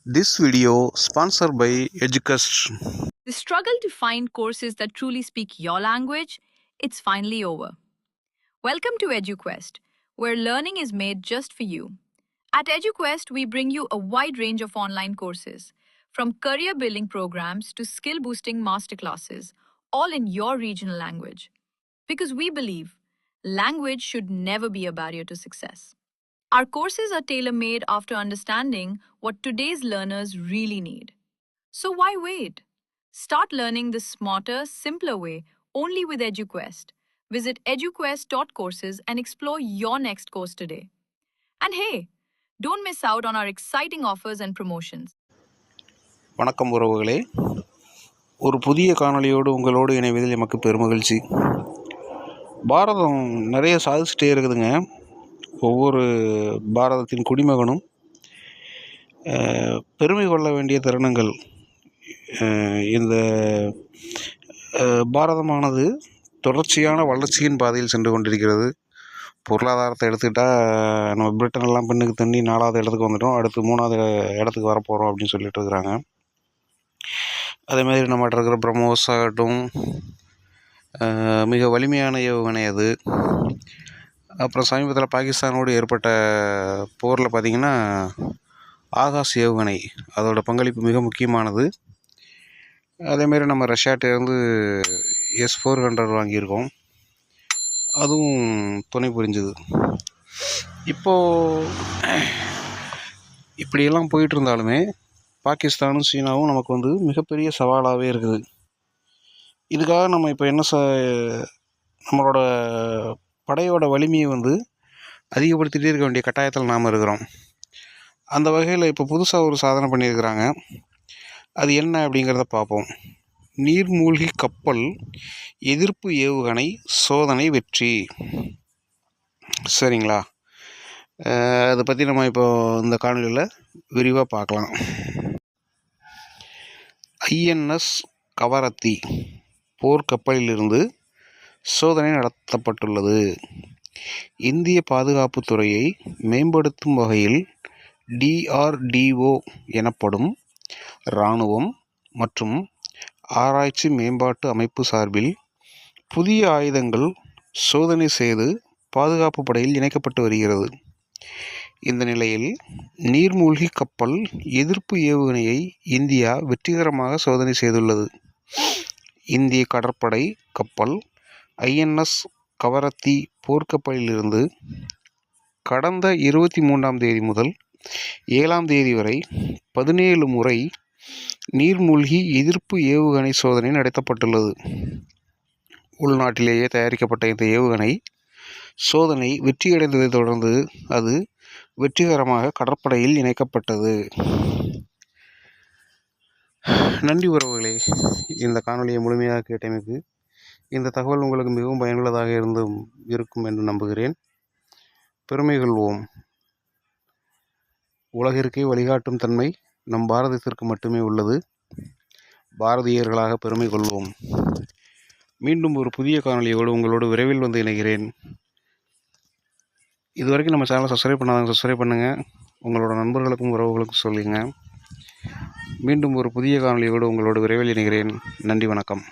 This video sponsored by Educast. The struggle to find courses that truly speak your language, it's finally over. Welcome to EduQuest, where learning is made just for you. At EduQuest, we bring you a wide range of online courses, from career building programs to skill boosting masterclasses, all in your regional language. Because we believe language should never be a barrier to success. Our courses are tailor made after understanding what today's learners really need. So why wait? Start learning the smarter, simpler way only with EduQuest. Visit eduquest.courses and explore your next course today. And hey, don't miss out on our exciting offers and promotions. வணக்கம் உறவுகளே, ஒரு புதிய காணொளியோடு உங்களோடு இணைவதில் எமக்கு பெருமகிழ்ச்சி. பாரதம் நிறைய சாதிச்சுட்டே இருக்குதுங்க. ஒவ்வொரு பாரதத்தின் குடிமகனும் பெருமை கொள்ள வேண்டிய தருணங்கள். இந்த பாரதமானது தொடர்ச்சியான வளர்ச்சியின் பாதையில் சென்று கொண்டிருக்கிறது. பொருளாதாரத்தை எடுத்துக்கிட்டால் நம்ம பிரிட்டனெல்லாம் பெண்ணுக்கு தண்ணி 4வது இடத்துக்கு வந்துட்டோம், அடுத்து 3வது இடத்துக்கு வரப்போகிறோம் அப்படின்னு சொல்லிட்டு இருக்கிறாங்க. அதேமாதிரி நம்மகிட்ட இருக்கிற பிரம்மோஸ் ஆகட்டும், மிக வலிமையான ஏவுகணை அது. அப்புறம் சமீபத்தில் பாகிஸ்தானோடு ஏற்பட்ட போரில் பார்த்திங்கன்னா ஆகாஷ் ஏவுகணை அதோடய பங்களிப்பு மிக முக்கியமானது. அதேமாரி நம்ம ரஷ்யாட்டிலேருந்து S-400 வாங்கியிருக்கோம், அதுவும் துணை புரிஞ்சுது. இப்போது இப்படியெல்லாம் போயிட்டு இருந்தாலுமே பாகிஸ்தானும் சீனாவும் நமக்கு மிகப்பெரிய சவாலாகவே இருக்குது. இதுக்காக நம்ம இப்போ என்ன நம்மளோட படையோட வலிமையை அதிகப்படுத்திகிட்டே இருக்க வேண்டிய கட்டாயத்தில் நாம் இருக்கிறோம். அந்த வகையில் இப்போ புதுசாக ஒரு சாதனை பண்ணியிருக்கிறாங்க. அது என்ன அப்படிங்கிறத பார்ப்போம். நீர்மூழ்கி கப்பல் எதிர்ப்பு ஏவுகணை சோதனை வெற்றி. சரிங்களா? அதை பற்றி நம்ம இப்போ இந்த காணொலியில் விரிவாக பார்க்கலாம். INS கவரத்தி போர்க்கப்பலிலிருந்து சோதனை நடத்தப்பட்டுள்ளது. இந்திய பாதுகாப்புத் துறையை மேம்படுத்தும் வகையில் DRDO எனப்படும் இராணுவம் மற்றும் ஆராய்ச்சி மேம்பாட்டு அமைப்பு சார்பில் புதிய ஆயுதங்கள் சோதனை செய்து பாதுகாப்பு படையில் இணைக்கப்பட்டு வருகிறது. இந்த நிலையில் நீர்மூழ்கி கப்பல் எதிர்ப்பு ஏவுகணையை இந்தியா வெற்றிகரமாக சோதனை செய்துள்ளது. இந்திய கடற்படை கப்பல் INS கவரத்தி போர்க்கப்பலிலிருந்து கடந்த 23ஆம் தேதி முதல் 7ஆம் தேதி வரை 17 முறை நீர்மூழ்கி எதிர்ப்பு ஏவுகணை சோதனை நடத்தப்பட்டுள்ளது. உள்நாட்டிலேயே தயாரிக்கப்பட்ட இந்த ஏவுகணை சோதனை வெற்றியடைந்ததை தொடர்ந்து அது வெற்றிகரமாக கடற்படையில் இணைக்கப்பட்டது. நன்றி உறவுகளே, இந்த காணொலியை முழுமையாக கேட்டமைக்கு. இந்த தகவல் உங்களுக்கு மிகவும் பயனுள்ளதாக இருக்கும் என்று நம்புகிறேன். பெருமை கொள்வோம். உலகிற்கே வழிகாட்டும் தன்மை நம் பாரதத்திற்கு மட்டுமே உள்ளது. பாரதியர்களாக பெருமை கொள்வோம். மீண்டும் ஒரு புதிய காணொலியோடு உங்களோடு விரைவில் இணைகிறேன். இதுவரைக்கும் நம்ம சேனலை சப்ஸ்கிரைப் பண்ணாதவங்க சப்ஸ்கிரைப் பண்ணுங்கள். உங்களோட நண்பர்களுக்கும் உறவுகளுக்கும் சொல்லுங்கள். மீண்டும் ஒரு புதிய காணொலியோடு உங்களோடு விரைவில் இணைகிறேன். நன்றி, வணக்கம்.